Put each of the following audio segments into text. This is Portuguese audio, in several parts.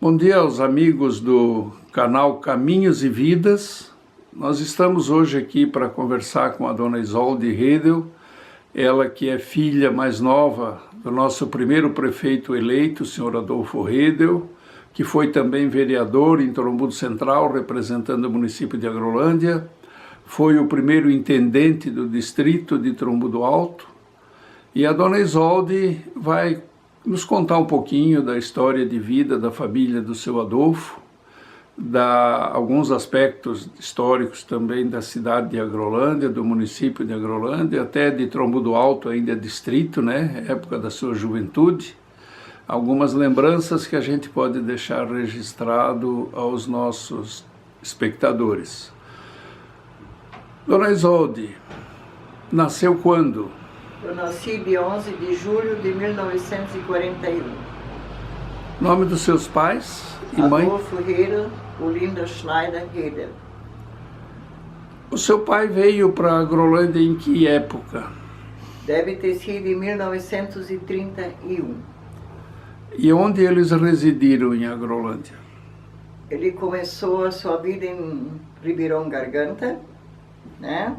Bom dia aos amigos do canal Caminhos e Vidas. Nós estamos hoje aqui para conversar com a dona Isolde Redel, ela que é filha mais nova do nosso primeiro prefeito eleito, o senhor Adolfo Redel, que foi também vereador em Trombudo Central, representando o município de Agrolândia, foi o primeiro intendente do distrito de Trombudo Alto, e a dona Isolde vai nos contar um pouquinho da história de vida da família do seu Adolfo, alguns aspectos históricos também da cidade de Agrolândia, do município de Agrolândia, até de Trombudo Alto, ainda distrito, né? Época da sua juventude. Algumas lembranças que a gente pode deixar registrado aos nossos espectadores. Dona Isolde, nasceu quando? Eu nasci de 11 de julho de 1941. Nome dos seus pais e mãe? Adolfo Redel, Olinda Schneider Redel. O seu pai veio para Agrolândia em que época? Deve ter sido em 1931. E onde eles residiram em Agrolândia? Ele começou a sua vida em Ribeirão Garganta, né?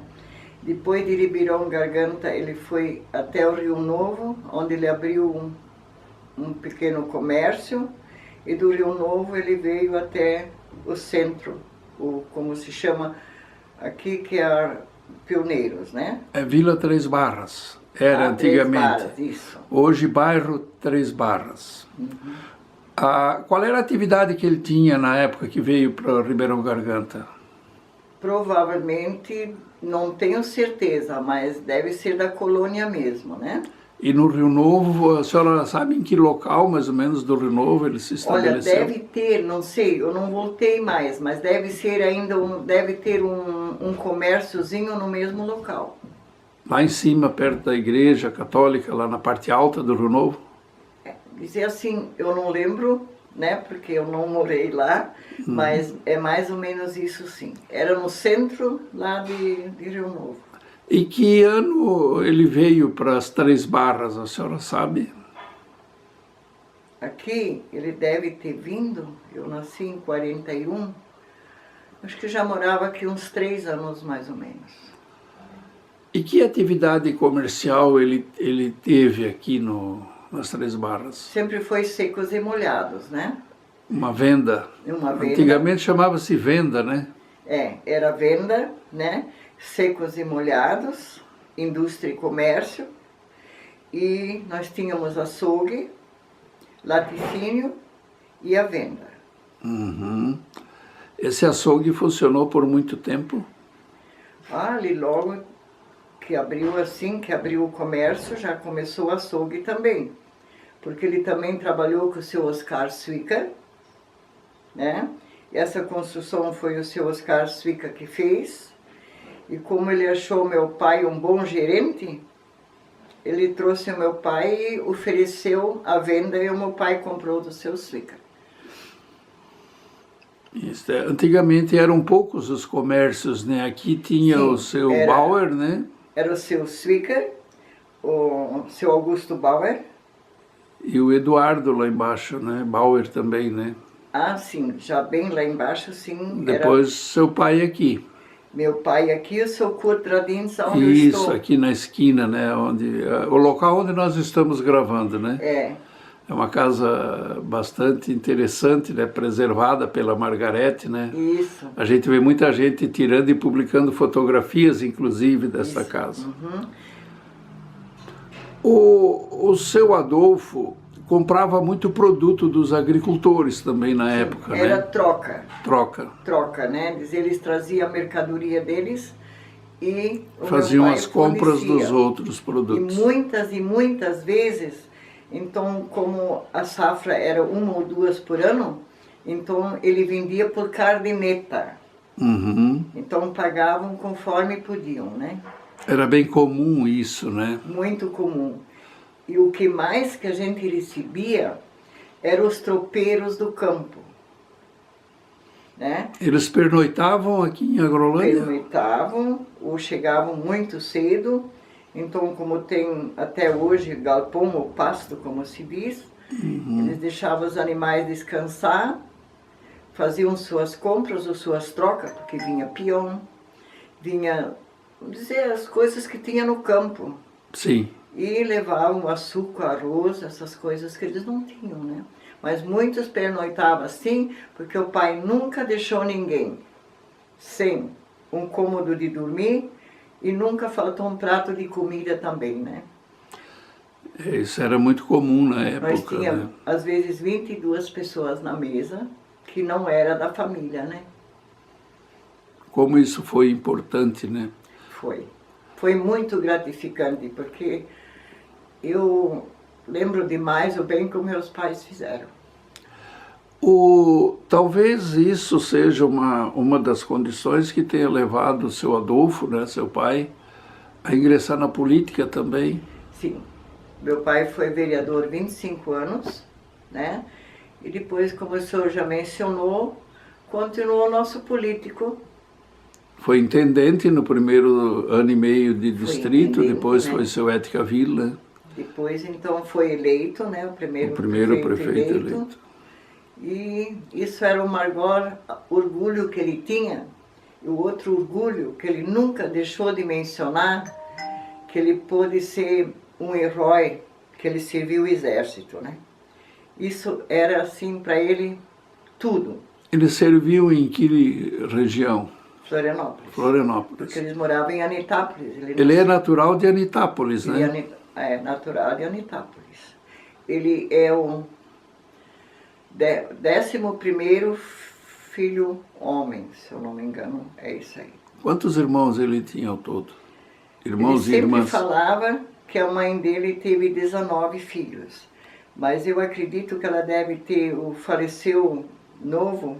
Depois de Ribeirão Garganta, ele foi até o Rio Novo, onde ele abriu um pequeno comércio, e do Rio Novo ele veio até o centro, como se chama aqui, que é Pioneiros, né? É Vila Três Barras, era antigamente. Três Barras, isso. Hoje bairro Três Barras. Uhum. Qual era a atividade que ele tinha na época que veio para Ribeirão Garganta? Provavelmente, não tenho certeza, mas deve ser da colônia mesmo, né? E no Rio Novo, a senhora sabe em que local, mais ou menos, do Rio Novo ele se estabeleceu? Olha, deve ter, não sei, eu não voltei mais, mas deve ser ainda, deve ter um comérciozinho no mesmo local. Lá em cima, perto da igreja católica, lá na parte alta do Rio Novo? Dizer assim, eu não lembro, né, porque eu não morei lá, mas é mais ou menos isso sim. Era no centro lá de Rio Novo. E que ano ele veio para as Três Barras, a senhora sabe? Aqui ele deve ter vindo, eu nasci em 41, acho que já morava aqui uns 3 anos mais ou menos. E que atividade comercial ele teve aqui nas Três Barras? Sempre foi secos e molhados, né? Uma venda. Uma venda. Antigamente chamava-se venda, né? Era venda, né? Secos e molhados, indústria e comércio. E nós tínhamos açougue, laticínio e a venda. Uhum. Esse açougue funcionou por muito tempo? Ali logo que abriu assim, que abriu o comércio, já começou o açougue também. Porque ele também trabalhou com o seu Oscar Suica, né? Essa construção foi o seu Oscar Suica que fez. E como ele achou meu pai um bom gerente, ele trouxe o meu pai e ofereceu a venda e o meu pai comprou do seu Suica. Isso, antigamente eram poucos os comércios, né? Aqui tinha o seu Bauer, né? Era o seu Suica, o seu Augusto Bauer. E o Eduardo lá embaixo, né? Bauer também, né? Ah, sim, já bem lá embaixo, sim. Depois seu pai aqui. Meu pai aqui, o seu Kurt Radins, onde eu Isso, estou. aqui na esquina, né? O local onde nós estamos gravando, né? É uma casa bastante interessante, né? Preservada pela Margarete, né? Isso. A gente vê muita gente tirando e publicando fotografias, inclusive, dessa casa. Uhum. O seu Adolfo comprava muito produto dos agricultores também na época, era, né? Troca. Troca, né? Eles traziam a mercadoria deles e faziam as compras dos outros produtos. E muitas vezes, então, como a safra era 1 ou 2 por ano, então ele vendia por caderneta. Uhum. Então pagavam conforme podiam, né? Era bem comum isso, né? Muito comum. E o que mais que a gente recebia eram os tropeiros do campo, né? Eles pernoitavam aqui em Agrolândia? Pernoitavam ou chegavam muito cedo. Então, como tem até hoje galpão ou pasto, como se diz, Eles deixavam os animais descansar, faziam suas compras ou suas trocas, porque vinha peão, vinha, vamos dizer, as coisas que tinha no campo. Sim. E levavam açúcar, arroz, essas coisas que eles não tinham, né? Mas muitos pernoitavam assim, porque o pai nunca deixou ninguém sem um cômodo de dormir e nunca faltou um prato de comida também, né? Isso era muito comum na época, Nós tínhamos, né? às vezes, 22 pessoas na mesa que não era da família, né? Como isso foi importante, né? Foi. Foi muito gratificante, porque eu lembro demais o bem que os meus pais fizeram. Talvez isso seja uma das condições que tenha levado o seu Adolfo, né, seu pai, a ingressar na política também. Sim. Meu pai foi vereador 25 anos, né? E depois, como o senhor já mencionou, continuou nosso político. Foi intendente no primeiro ano e meio de distrito, depois né? foi seu Ética Vila. Depois, então, foi eleito, né? O primeiro prefeito eleito. E isso era o maior orgulho que ele tinha. E o outro orgulho que ele nunca deixou de mencionar, que ele pôde ser um herói, que ele serviu o exército, né? Isso era, assim, para ele, tudo. Ele serviu em que região? Florianópolis. Florianópolis. Porque eles moravam em Anitápolis. Ele é natural de Anitápolis, né? É natural de Anitápolis. Ele é o 11º filho homem, se eu não me engano, é isso aí. Quantos irmãos ele tinha ao todo? Irmãos ele e irmãs? Ele sempre falava que a mãe dele teve 19 filhos, mas eu acredito que ela deve ter, faleceu novo,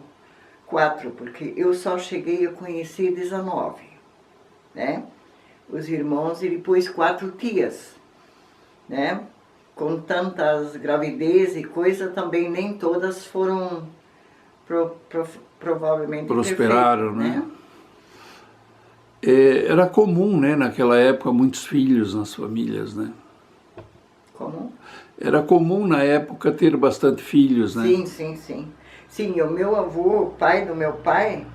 4, porque eu só cheguei a conhecer 19, né? Os irmãos e depois 4 tias, né? Com tantas gravidez e coisa, também nem todas foram provavelmente prosperaram, perfeitas, né? Era comum, né, naquela época, muitos filhos nas famílias, né? Como? Era comum na época ter bastante filhos, né? Sim, sim, sim. Sim, o meu avô, o pai do meu pai,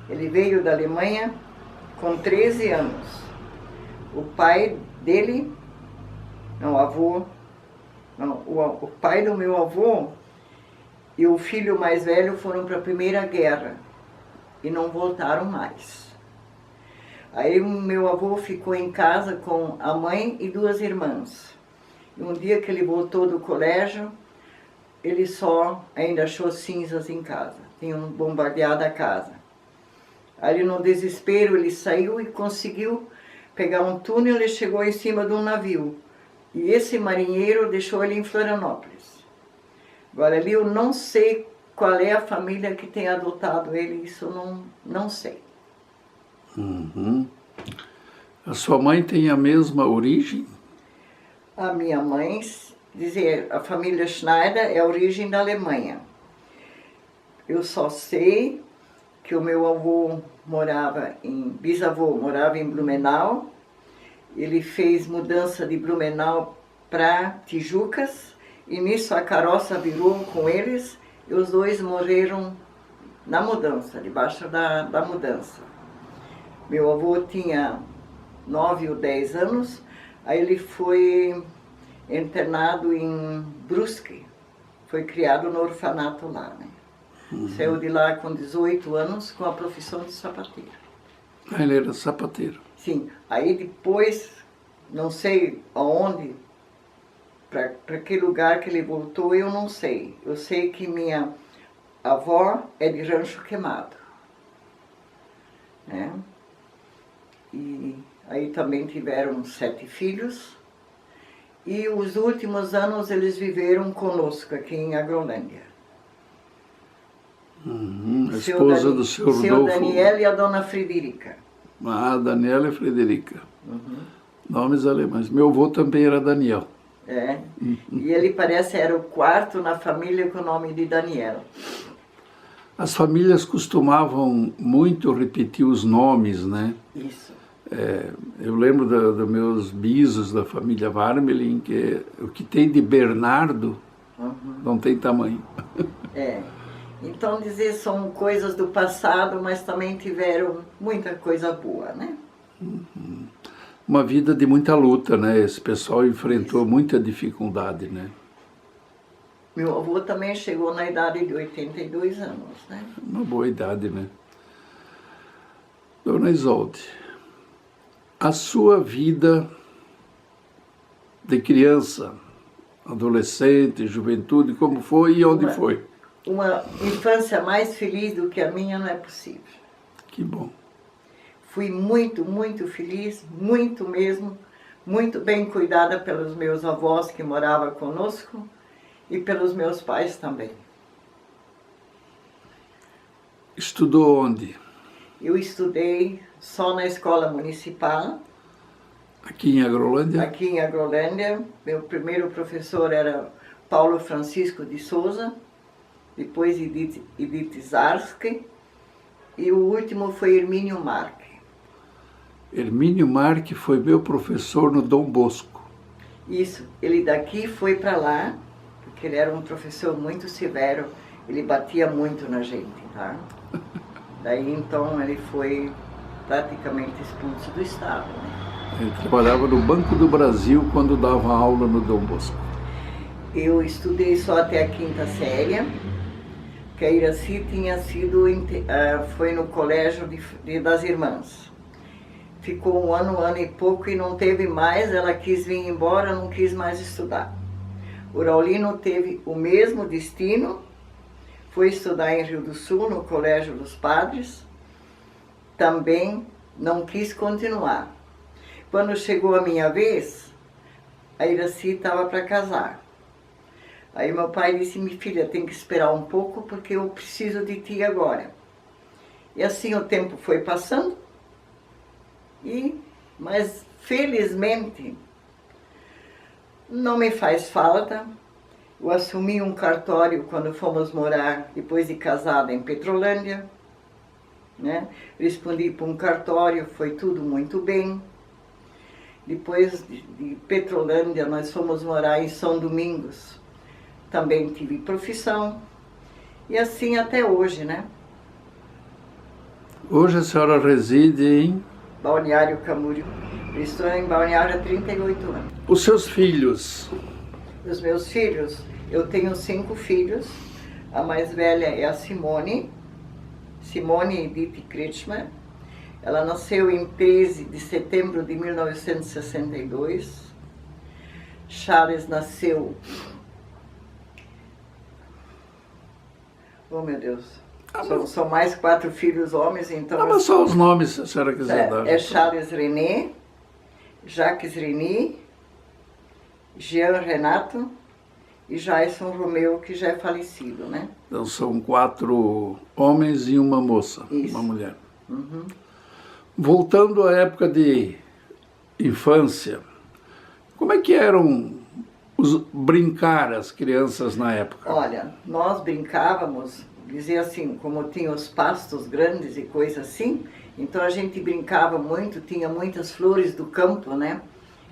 ele veio da Alemanha com 13 anos. O pai dele, não, o avô, não, o pai do meu avô e o filho mais velho foram para a Primeira Guerra e não voltaram mais. Aí o meu avô ficou em casa com a mãe e 2 irmãs. E um dia que ele voltou do colégio, ele só ainda achou cinzas em casa. Tinham bombardeado a casa. Aí no desespero ele saiu e conseguiu pegar um túnel e chegou em cima de um navio. E esse marinheiro deixou ele em Florianópolis. Agora ali eu não sei qual é a família que tem adotado ele, isso eu não sei. Uhum. A sua mãe tem a mesma origem? A minha mãe, dizer, a família Schneider é a origem da Alemanha. Eu só sei que o meu avô bisavô morava em Blumenau. Ele fez mudança de Blumenau para Tijucas e nisso a carroça virou com eles e os 2 morreram na mudança, debaixo da mudança. Meu avô tinha 9 ou 10 anos, aí ele foi internado em Brusque, foi criado no orfanato lá, né? Uhum. Saiu de lá com 18 anos com a profissão de sapateiro. Ah, ele era sapateiro. Sim, aí depois, não sei aonde, para que lugar que ele voltou, eu não sei. Eu sei que minha avó é de Rancho Queimado, né? E aí também tiveram 7 filhos. E os últimos anos eles viveram conosco aqui em Agrolândia. Uhum. A esposa do seu Rodolfo. Seu Daniel e a dona Frederica. Ah, Daniela e Frederica. Uhum. Nomes alemães. Meu avô também era Daniel. É. E ele parece era o 4º na família com o nome de Daniel. As famílias costumavam muito repetir os nomes, né? Isso. Eu lembro dos meus bisos da família Warmelin, que o que tem de Bernardo Não tem tamanho. É. Então, dizer, são coisas do passado, mas também tiveram muita coisa boa, né? Uma vida de muita luta, né? Esse pessoal enfrentou muita dificuldade, né? Meu avô também chegou na idade de 82 anos, né? Uma boa idade, né? Dona Isolde, a sua vida de criança, adolescente, juventude, como foi e onde foi? Uma infância mais feliz do que a minha não é possível. Que bom. Fui muito, muito feliz, muito mesmo, muito bem cuidada pelos meus avós que moravam conosco e pelos meus pais também. Estudou onde? Eu estudei só na escola municipal. Aqui em Agrolândia? Aqui em Agrolândia. Meu primeiro professor era Paulo Francisco de Souza, depois Edith Zarski, e o último foi Hermínio Marque. Hermínio Marque foi meu professor no Dom Bosco. Isso, ele daqui foi para lá, porque ele era um professor muito severo, ele batia muito na gente, tá? Daí então ele foi praticamente expulso do estado, né? Ele trabalhava no Banco do Brasil quando dava aula no Dom Bosco. Eu estudei só até a 5ª série, que a Iraci tinha sido, foi no colégio das irmãs. Ficou um ano e pouco e não teve mais, ela quis vir embora, não quis mais estudar. O Raulino teve o mesmo destino, foi estudar em Rio do Sul, no Colégio dos Padres, também não quis continuar. Quando chegou a minha vez, a Iraci estava para casar. Aí meu pai disse, minha filha, tem que esperar um pouco porque eu preciso de ti agora. E assim o tempo foi passando, mas felizmente não me faz falta. Eu assumi um cartório quando fomos morar, depois de casada, em Petrolândia, né? Respondi para um cartório, foi tudo muito bem. Depois de Petrolândia, nós fomos morar em São Domingos. Também tive profissão. E assim até hoje, né? Hoje a senhora reside em? Balneário Camboriú. Eu estou em Balneário há 38 anos. Os seus filhos? Os meus filhos, eu tenho 5 filhos. A mais velha é a Simone Edith Kretschmer. Ela nasceu em 13 de setembro de 1962. Charles nasceu... Oh, meu Deus. São mais 4 filhos homens, então... Mas só os nomes, se a senhora quiser dar. É Charles René, Jacques Reni, Jean Renato e Jason Romeu, que já é falecido, né? Então são 4 homens e uma moça, Isso. uma mulher. Uhum. Voltando à época de infância, como é que eram brincar as crianças na época? Olha, nós brincávamos, dizer assim, como tinha os pastos grandes e coisa assim, então a gente brincava muito, tinha muitas flores do campo, né?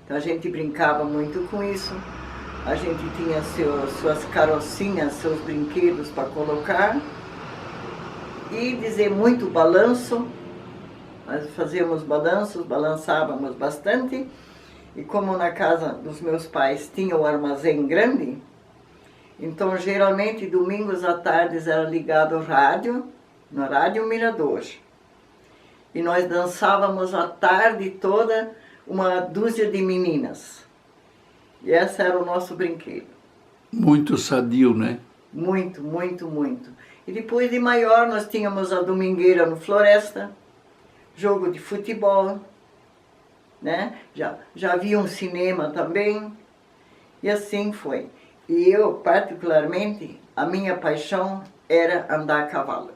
Então a gente brincava muito com isso. A gente tinha suas carocinhas, seus brinquedos para colocar. E dizer muito balanço. Nós fazíamos balanços, balançávamos bastante. E como na casa dos meus pais tinha um armazém grande, então geralmente domingos à tarde era ligado ao rádio, no Rádio Mirador. E nós dançávamos a tarde toda, uma dúzia de meninas. E esse era o nosso brinquedo. Muito sadio, né? Muito, muito, muito. E depois de maior nós tínhamos a domingueira no Floresta, jogo de futebol, né? Já havia um cinema também, e assim foi. E eu, particularmente, a minha paixão era andar a cavalo.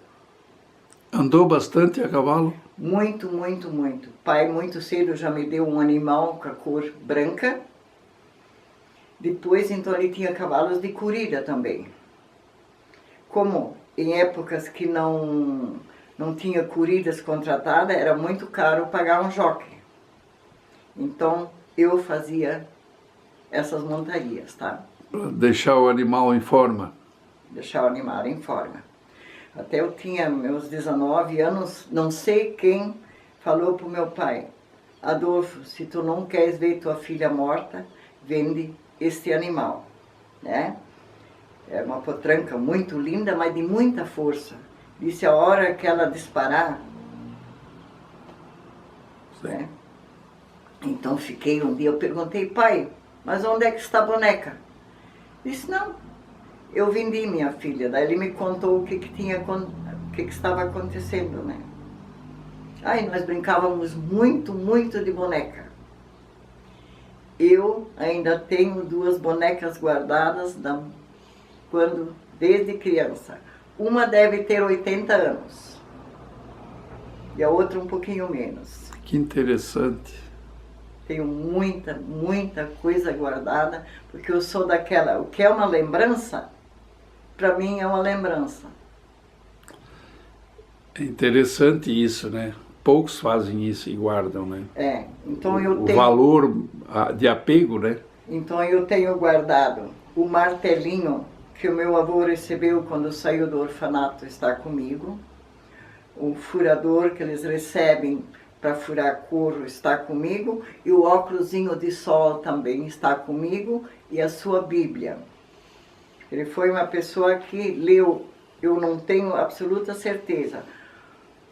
Andou bastante a cavalo? Muito, muito, muito. Pai muito cedo já me deu um animal com a cor branca. Depois, então, ele tinha cavalos de corrida também. Como em épocas que não tinha corridas contratadas, era muito caro pagar um jockey. Então, eu fazia essas montarias, tá? Para deixar o animal em forma. Deixar o animal em forma. Até eu tinha meus 19 anos, não sei quem falou para o meu pai: Adolfo, se tu não queres ver tua filha morta, vende este animal, né? É uma potranca muito linda, mas de muita força. Disse: a hora que ela disparar, né? Então fiquei um dia, eu perguntei: pai, mas onde é que está a boneca? Disse: não, eu vendi minha filha. Daí ele me contou o que estava acontecendo, né? Aí nós brincávamos muito, muito de boneca. Eu ainda tenho 2 bonecas guardadas desde criança. Uma deve ter 80 anos e a outra um pouquinho menos. Que interessante. Tenho muita, muita coisa guardada, porque eu sou daquela, o que é uma lembrança, para mim é uma lembrança. É interessante isso, né? Poucos fazem isso e guardam, né? É, então eu tenho... O valor de apego, né? Então eu tenho guardado o martelinho que o meu avô recebeu quando saiu do orfanato, está comigo. O furador que eles recebem para furar couro está comigo, e o óculosinho de sol também está comigo, e a sua Bíblia. Ele foi uma pessoa que leu, eu não tenho absoluta certeza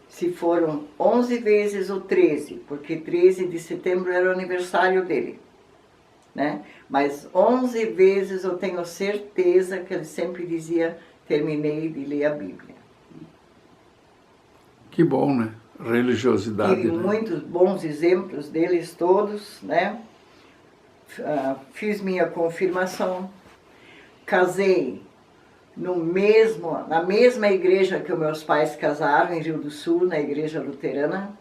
se foram 11 vezes ou 13, porque 13 de setembro era o aniversário dele, né? Mas 11 vezes eu tenho certeza que ele sempre dizia: terminei de ler a Bíblia. Que bom, né? Religiosidade. Tive muitos bons exemplos deles todos, né? Fiz minha confirmação, casei na mesma igreja que os meus pais casaram, em Rio do Sul, na igreja luterana,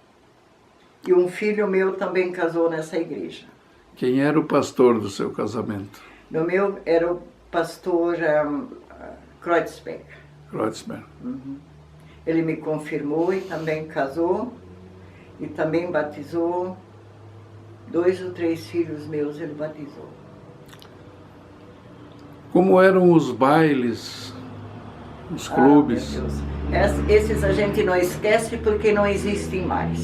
e um filho meu também casou nessa igreja. Quem era o pastor do seu casamento? No meu era o pastor Kreuzberg. Kreuzberg. Uhum. Ele me confirmou e também casou, e também batizou 2 ou 3 filhos meus, ele batizou. Como eram os bailes, os clubes? Meu Deus. Esses a gente não esquece porque não existem mais,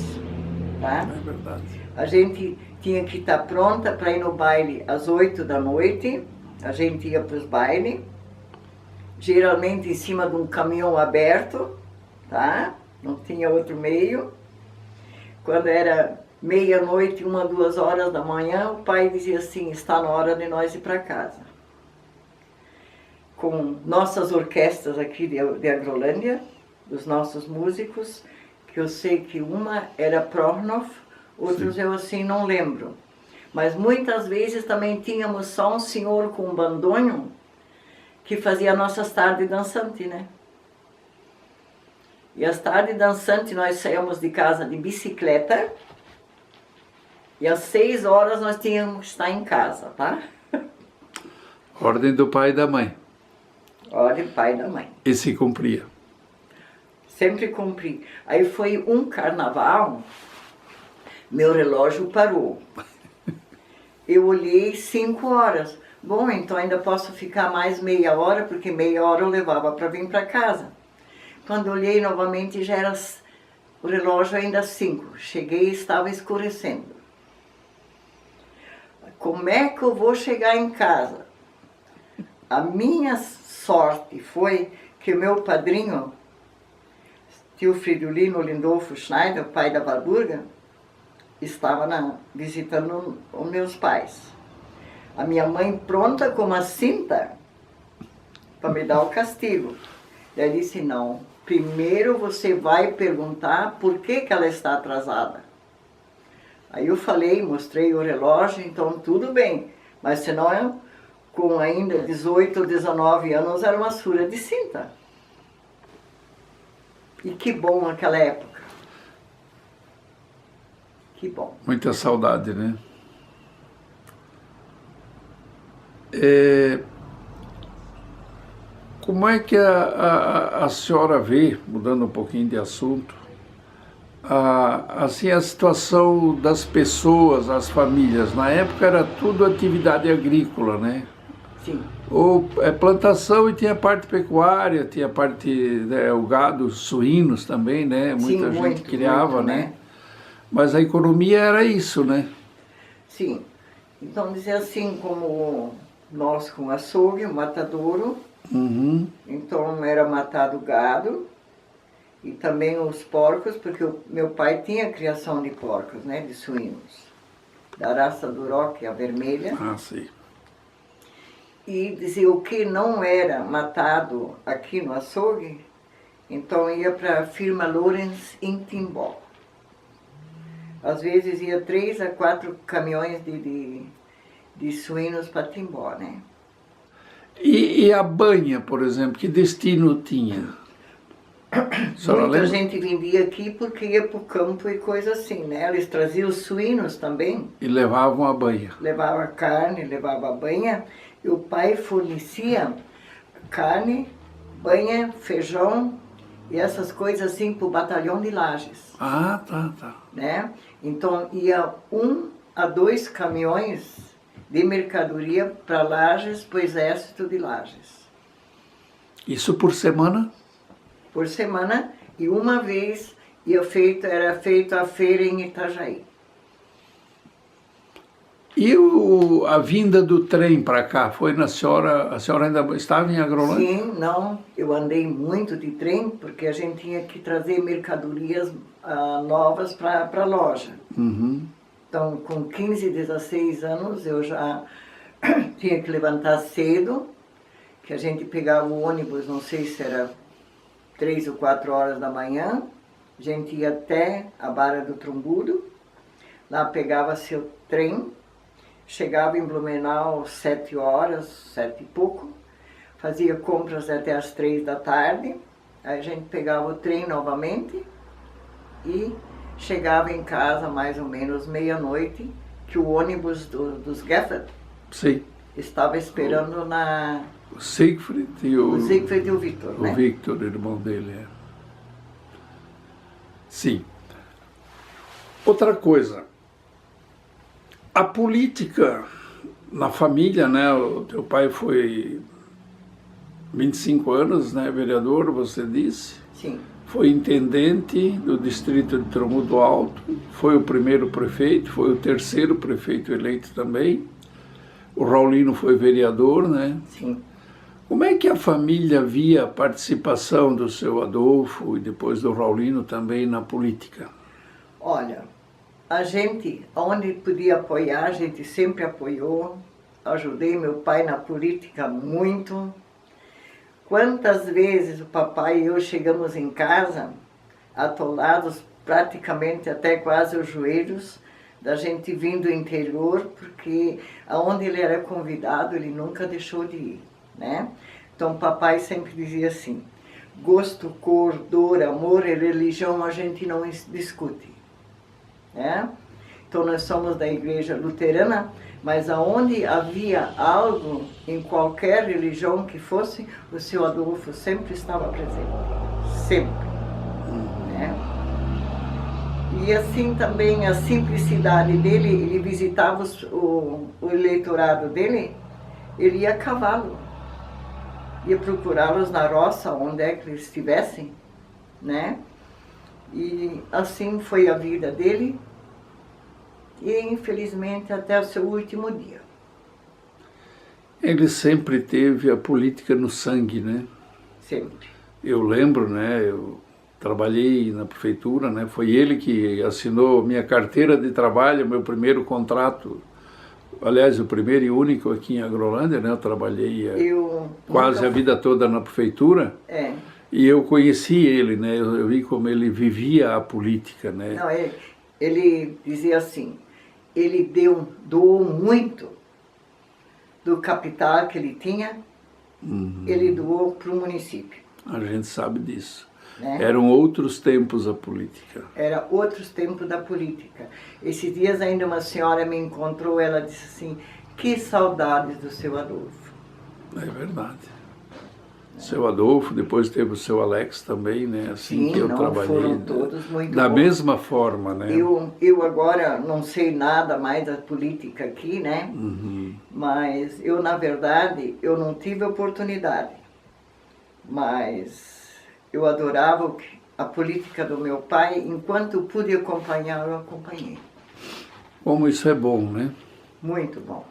tá? É verdade. A gente tinha que estar pronta para ir no baile às 8 da noite, a gente ia para os bailes, geralmente em cima de um caminhão aberto, tá? Não tinha outro meio. Quando era meia-noite, 1, 2 horas da manhã, o pai dizia assim: está na hora de nós ir para casa. Com nossas orquestras aqui de Agrolândia, dos nossos músicos, que eu sei que uma era Prohnoff, outros eu assim não lembro. Mas muitas vezes também tínhamos só um senhor com um bandonho que fazia nossas tardes dançantes, né? E as tardes dançantes nós saímos de casa de bicicleta e às 6 horas nós tínhamos que estar em casa, tá? Ordem do pai e da mãe. Ordem do pai e da mãe. E se cumpria. Sempre cumpri. Aí foi um carnaval, meu relógio parou. Eu olhei 5 horas. Bom, então ainda posso ficar mais meia hora, porque meia hora eu levava para vir para casa. Quando olhei novamente, já era o relógio ainda 5. Cheguei e estava escurecendo. Como é que eu vou chegar em casa? A minha sorte foi que o meu padrinho, tio Fridolino Lindolfo Schneider, o pai da Warburga, estava visitando os meus pais. A minha mãe pronta com uma cinta para me dar o castigo. Daí disse: não, primeiro você vai perguntar por que ela está atrasada. Aí eu falei, mostrei o relógio, então tudo bem. Mas senão, com ainda 18 ou 19 anos, era uma surra de cinta. E que bom aquela época. Que bom. Muita saudade, né? Como é que a senhora vê, mudando um pouquinho de assunto, assim, a situação das pessoas, as famílias? Na época era tudo atividade agrícola, né? Sim. Ou plantação e tinha a parte pecuária, tinha a parte, né, o gado, suínos também, né? Muita Sim, gente muito, criava, muito, né? Mas a economia era isso, né? Sim. Então, dizer assim, como nós com açougue, o matadouro, Uhum. então era matado gado e também os porcos, porque o meu pai tinha criação de porcos, né, de suínos, da raça Duroc, a vermelha. Ah, sim. E dizer o que não era matado aqui no açougue, então ia para a firma Lorenz em Timbó. Às vezes ia 3 a 4 caminhões de suínos para Timbó, né? E a banha, por exemplo, que destino tinha? A senhora Muita lembra? gente vendia aqui porque ia para o campo e coisa assim, né? Eles traziam os suínos também, E levavam a banha. levava carne, levava banha, e o pai fornecia carne, banha, feijão e essas coisas assim para o batalhão de Lages, Ah, tá, tá. né? Então ia 1 a 2 caminhões de mercadoria para Lages, para o exército de Lages, Isso por semana? por semana, e uma vez era feita a feira em Itajaí. E a vinda do trem para cá, foi a senhora ainda estava em Agrolândia? Sim, não, eu andei muito de trem, porque a gente tinha que trazer mercadorias novas para a loja. Uhum. Então, com 15, 16 anos, eu já tinha que levantar cedo, que a gente pegava o ônibus, não sei se era 3 ou 4 horas da manhã, a gente ia até a Barra do Trombudo, lá pegava seu trem, chegava em Blumenau 7 horas, 7 e pouco, fazia compras até as 3 da tarde, aí a gente pegava o trem novamente e chegava em casa mais ou menos meia-noite, que o ônibus dos Gafford Sim. estava esperando na... O Siegfried e O Siegfried e o Victor, né? o Victor, irmão dele. É. Sim. Outra coisa, a política na família, né? O teu pai foi 25 anos, né? Vereador, você disse. Sim, Foi intendente do distrito de Tromudo Alto, foi o primeiro prefeito, foi o terceiro prefeito eleito também. O Raulino foi vereador, né? sim. Como é que a família via a participação do seu Adolfo e depois do Raulino também na política? Olha, a gente, onde podia apoiar, a gente sempre apoiou. Ajudei meu pai na política muito. Quantas vezes o papai e eu chegamos em casa, atolados praticamente até quase os joelhos, da gente vindo do interior, porque aonde ele era convidado, ele nunca deixou de ir, né? Então o papai sempre dizia assim, gosto, cor, dor, amor e religião a gente não discute, né? Então nós somos da igreja luterana, mas aonde havia algo em qualquer religião que fosse, o seu Adolfo sempre estava presente, sempre, né? E assim também a simplicidade dele, ele visitava o eleitorado dele, ele ia a cavalo, ia procurá-los na roça, onde é que eles estivessem, né? E assim foi a vida dele, e infelizmente até o seu último dia. Ele sempre teve a política no sangue, né? Sempre. Eu lembro, né? Eu trabalhei na prefeitura, né? Foi ele que assinou minha carteira de trabalho, meu primeiro contrato. Aliás, o primeiro e único aqui em Agrolândia, né? Eu trabalhei quase a vida toda na prefeitura. É. E eu conheci ele, né? Eu vi como ele vivia a política, né? Não, ele dizia assim, ele doou muito do capital que ele tinha, ele doou para o município. A gente sabe disso. Né? Eram outros tempos a política. Era outros tempos da política. Esses dias ainda uma senhora me encontrou, ela disse assim, que saudades do seu Adolfo. É verdade. Seu Adolfo, depois teve o seu Alex também, né? Assim Sim, que eu não, trabalhei. foram todos muito da bons. mesma forma, né? Eu agora não sei nada mais da política aqui, né? Uhum. Mas eu, na verdade, eu não tive oportunidade. Mas eu adorava a política do meu pai. Enquanto pude acompanhar, eu acompanhei. Como isso é bom, né? Muito bom.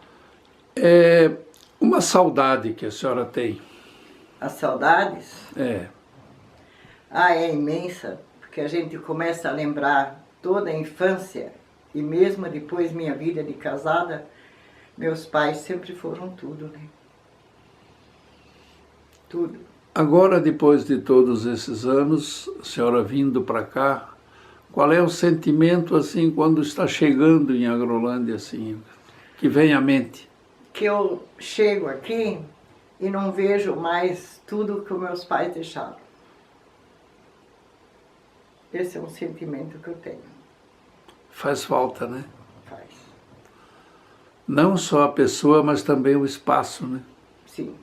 É uma saudade que a senhora tem. As saudades, É. é imensa, porque a gente começa a lembrar toda a infância e mesmo depois minha vida de casada, meus pais sempre foram tudo, né? Tudo. Agora, depois de todos esses anos, a senhora vindo para cá, qual é o sentimento, assim, quando está chegando em Agrolândia, assim, que vem à mente? Que eu chego aqui e não vejo mais tudo que os meus pais deixaram. Esse é um sentimento que eu tenho. Faz falta, né? Faz. Não só a pessoa, mas também o espaço, né? Sim.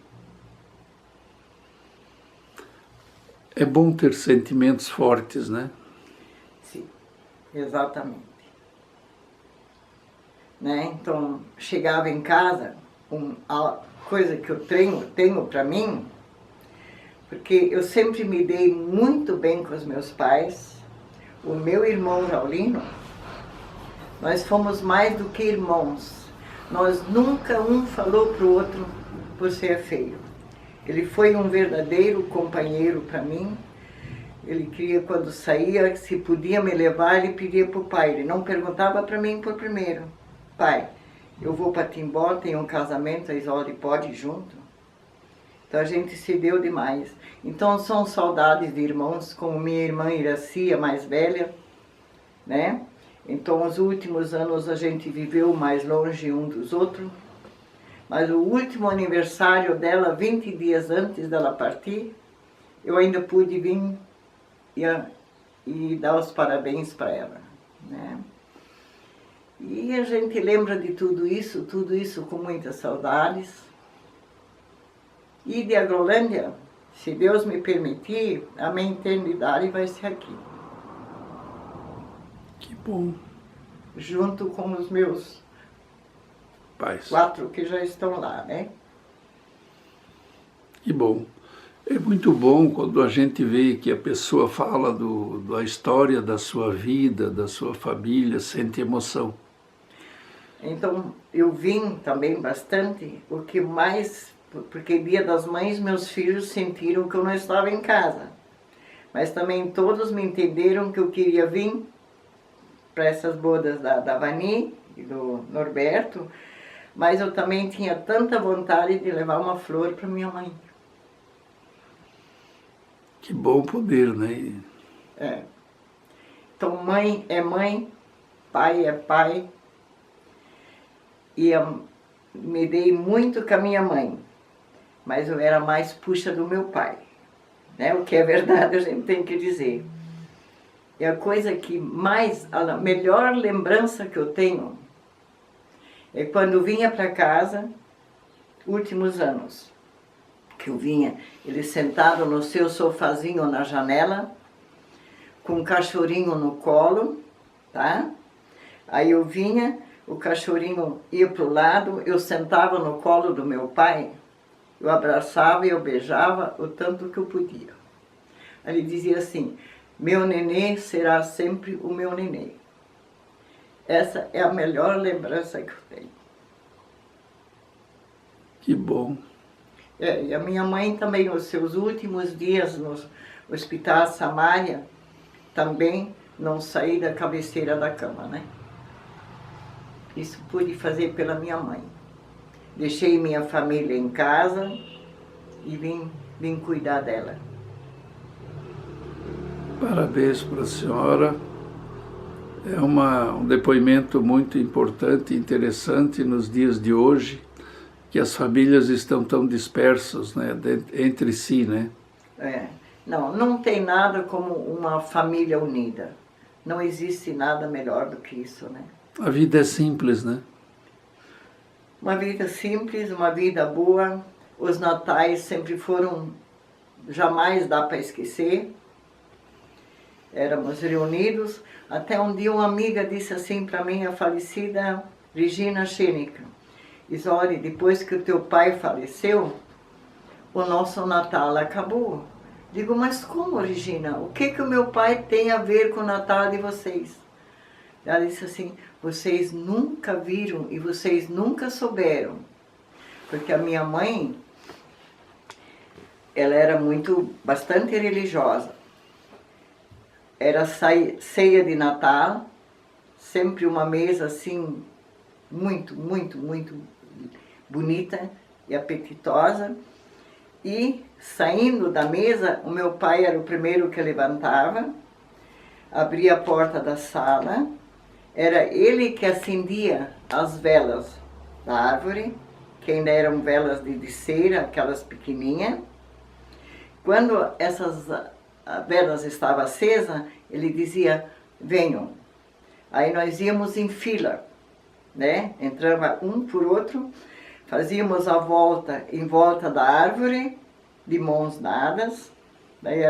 É bom ter sentimentos fortes, né? Sim. Exatamente. Né? Então, chegava em casa, a coisa que eu tenho para mim, porque eu sempre me dei muito bem com os meus pais. O meu irmão Raulino, nós fomos mais do que irmãos. Nós nunca um falou pro outro, você é feio. Ele foi um verdadeiro companheiro para mim. Ele queria, quando saía, se podia me levar, ele pedia pro pai. Ele não perguntava para mim por primeiro. Pai, eu vou para Timbó, tem um casamento, a Isolde pode ir junto? Então a gente se deu demais. Então são saudades de irmãos, como minha irmã Iraci, a mais velha, né? Então os últimos anos a gente viveu mais longe um dos outros. Mas o último aniversário dela, 20 dias antes dela partir, eu ainda pude vir e dar os parabéns para ela, né? E a gente lembra de tudo isso com muitas saudades. E de Agrolândia, se Deus me permitir, a minha eternidade vai ser aqui. Que bom. Junto com os meus Paz. 4 que já estão lá, né? Que bom. É muito bom quando a gente vê que a pessoa fala da história da sua vida, da sua família, sente emoção. Então, eu vim também bastante, o que mais, porque Dia das Mães, meus filhos sentiram que eu não estava em casa. Mas também todos me entenderam que eu queria vir para essas bodas da Vani e do Norberto, mas eu também tinha tanta vontade de levar uma flor para minha mãe. Que bom poder, né? É. Então, mãe é mãe, pai é pai. E eu me dei muito com a minha mãe, mas eu era mais puxa do meu pai, né? O que é verdade a gente tem que dizer. E a coisa que a melhor lembrança que eu tenho é quando eu vinha para casa, últimos anos, que eu vinha, ele sentado no seu sofazinho na janela, com um cachorrinho no colo, tá? Aí eu vinha, o cachorrinho ia para o lado, eu sentava no colo do meu pai, eu abraçava e eu beijava o tanto que eu podia. Aí ele dizia assim, meu nenê será sempre o meu nenê. Essa é a melhor lembrança que eu tenho. Que bom. E a minha mãe também, nos seus últimos dias no Hospital Samaria, também não saí da cabeceira da cama, né? Isso pude fazer pela minha mãe. Deixei minha família em casa e vim cuidar dela. Parabéns para a senhora. É um depoimento muito importante e interessante nos dias de hoje, que as famílias estão tão dispersas, né, entre si, né? Não tem nada como uma família unida. Não existe nada melhor do que isso, né? A vida é simples, né? Uma vida simples, uma vida boa. Os natais sempre foram jamais dá para esquecer. Éramos reunidos, até um dia uma amiga disse assim para mim, a falecida Regina Schenica, diz, olha, depois que o teu pai faleceu, o nosso Natal acabou. Digo, mas como, Regina? O que o meu pai tem a ver com o Natal de vocês? Ela disse assim, vocês nunca viram e vocês nunca souberam. Porque a minha mãe, ela era bastante religiosa. Era ceia de Natal, sempre uma mesa assim, muito bonita e apetitosa. E saindo da mesa, o meu pai era o primeiro que levantava, abria a porta da sala, era ele que acendia as velas da árvore, que ainda eram velas de cera, aquelas pequenininhas. Quando essas velas estavam acesas, ele dizia, venham. Aí nós íamos em fila, né? Entrava um por outro, fazíamos a volta em volta da árvore, de mãos dadas, daí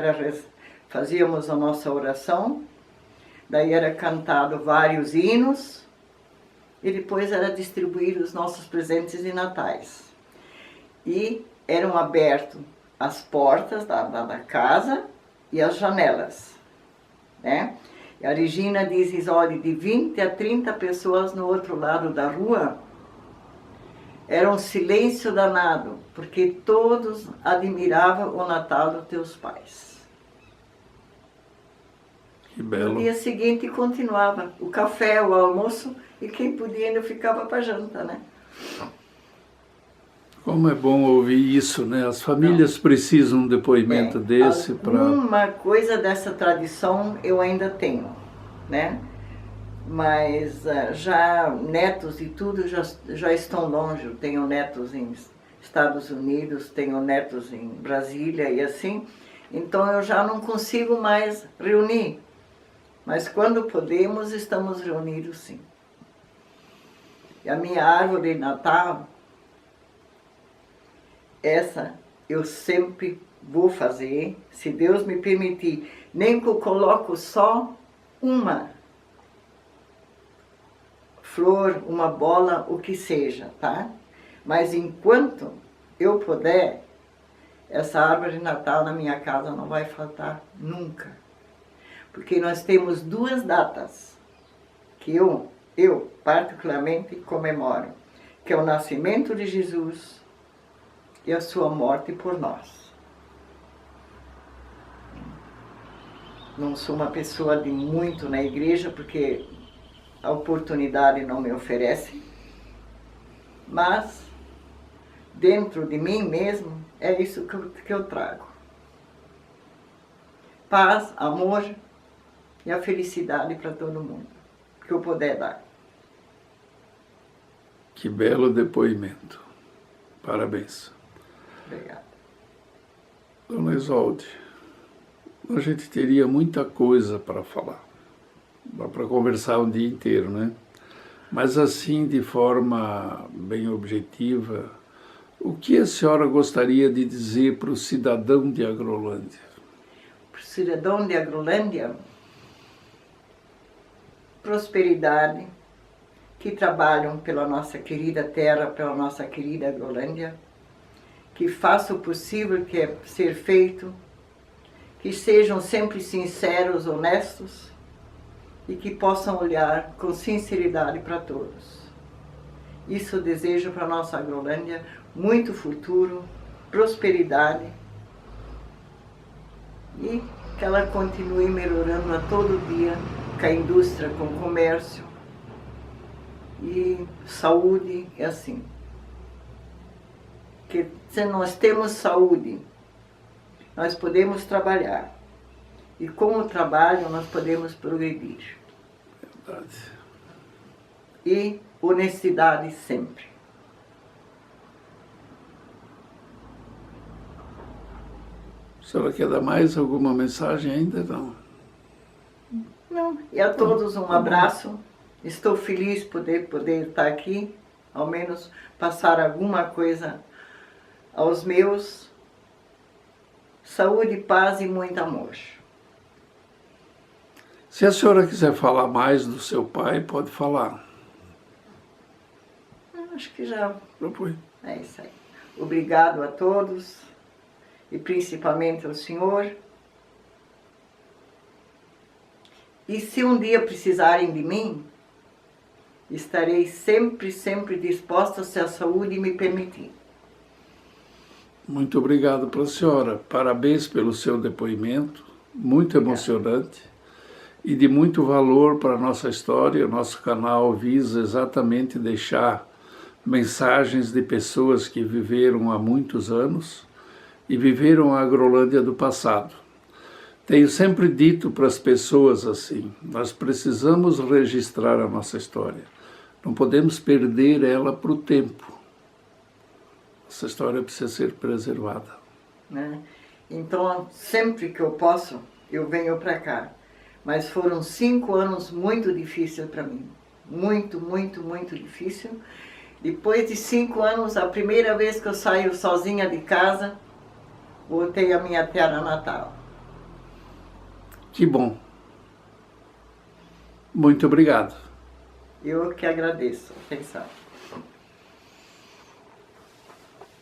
fazíamos a nossa oração, daí era cantado vários hinos, e depois era distribuído os nossos presentes de natais. E eram abertas as portas da casa e as janelas, né? E a Regina diz, olha, de 20 a 30 pessoas no outro lado da rua, era um silêncio danado, porque todos admiravam o Natal dos teus pais. Que belo. No dia seguinte continuava o café, o almoço, e quem podia ainda ficava para janta, né? Como é bom ouvir isso, né? As famílias precisam de um depoimento desse para... Uma coisa dessa tradição eu ainda tenho, né? Mas já netos e tudo já estão longe. Eu tenho netos em Estados Unidos, tenho netos em Brasília e assim. Então eu já não consigo mais reunir. Mas quando podemos, estamos reunidos sim. E a minha árvore de Natal, essa eu sempre vou fazer, se Deus me permitir. Nem que eu coloco só uma flor, uma bola, o que seja, tá? Mas enquanto eu puder, essa árvore de Natal na minha casa não vai faltar nunca. Porque nós temos duas datas que eu particularmente comemoro, que é o nascimento de Jesus e a sua morte por nós. Não sou uma pessoa de muito na igreja, porque a oportunidade não me oferece, mas dentro de mim mesmo é isso que eu trago. Paz, amor e a felicidade para todo mundo, que eu puder dar. Que belo depoimento. Parabéns. Obrigada. Dona Isolde, a gente teria muita coisa para falar. Dá para conversar um dia inteiro, né? Mas assim, de forma bem objetiva, o que a senhora gostaria de dizer para o cidadão de Agrolândia? Para o cidadão de Agrolândia, prosperidade, que trabalham pela nossa querida terra, pela nossa querida Agrolândia, que façam o possível que é ser feito, que sejam sempre sinceros, honestos, e que possam olhar com sinceridade para todos. Isso eu desejo para a nossa Agrolândia, muito futuro, prosperidade, e que ela continue melhorando a todo dia, com a indústria, com o comércio, e saúde é assim. Que se nós temos saúde, nós podemos trabalhar. E com o trabalho nós podemos progredir. Verdade. E honestidade sempre. A senhora quer dar mais alguma mensagem ainda? Não. Não. E a todos um abraço. Estou feliz de poder estar aqui, ao menos passar alguma coisa aos meus saúde, paz e muito amor. Se a senhora quiser falar mais do seu pai, pode falar. Acho que já Foi. é isso aí. Obrigado a todos e principalmente ao senhor. E se um dia precisarem de mim, estarei sempre, sempre disposta se a saúde me permitir. Muito obrigado para a senhora. Parabéns pelo seu depoimento, muito emocionante e de muito valor para a nossa história. O nosso canal visa exatamente deixar mensagens de pessoas que viveram há muitos anos e viveram a Agrolândia do passado. Tenho sempre dito para as pessoas assim, nós precisamos registrar a nossa história. Não podemos perder ela para o tempo. Essa história precisa ser preservada. Né? Então, sempre que eu posso, eu venho para cá. Mas foram 5 anos muito difíceis para mim. Muito, muito, muito difícil. Depois de 5 anos, a primeira vez que eu saio sozinha de casa, voltei à minha terra natal. Que bom. Muito obrigado. Eu que agradeço a atenção.